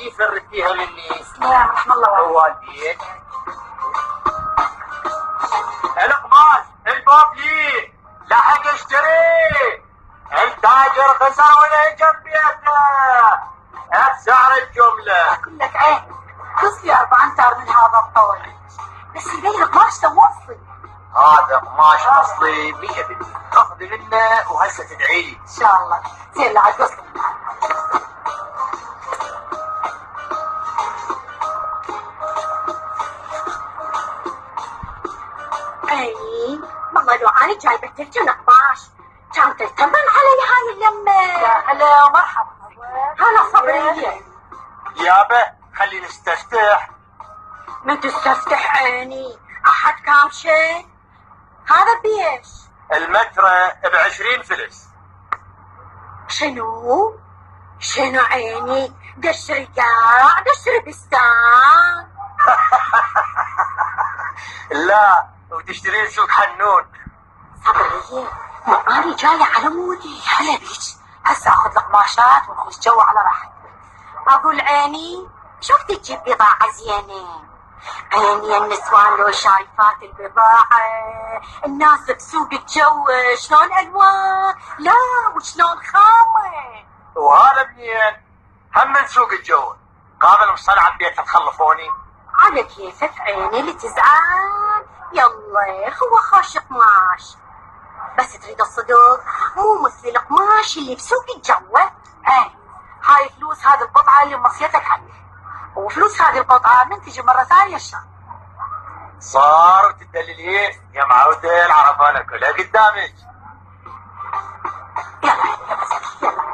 دي فرتيها مني. سلام رحم الله والديك. والديك القماش الباب لي لحق اشتري. التاجر خسر ولا جنبيته بسعر الجملة. اقول لك عين بس لي 4 امتار من هذا الطول، بس يبين قماش موصي. هذا قماش اصلي 100%. تاخذي منه وهسه تدعي لي ان شاء الله. زين لا عاد وصل. اي والله لو انا جايبه لكم قماش كان تلتمن علي هاي اللمه. يا هلا ومرحبا. هلا صبريه. يابا خلي نستفتح. ما تستفتح عيني، احد كام شيء. هذا بيش؟ المترة ب20 فلس. شنو عيني؟ قشري قاع قشري بستان. لا وتشترين سوق حنون. صبريه أنا جاية على مودي. هلا بيك. هسه اخذ القماشات ونخش جوا على راحتي. اقول عيني شوف تجيب بضاعة زينة. عيني النسوان لو شايفات البضاعة، الناس بسوق الجو شلون الوان، لا وشلون خامة. وهذا منين؟ هم من سوق الجو. قابل مصنع بيت تخلفوني. على كيفك عيني اللي تزعل. يلا هو خوش قماش، بس تريد الصدق مو مثل القماش اللي بسوق الجو. هاي فلوس هذه القطعة اللي مصيتك عليها، وفلوس هذه القطعة من تجي مرة ثانية الشهر. صار وتدللين يا معودة العرفانة كلها قدامك. يلا يلا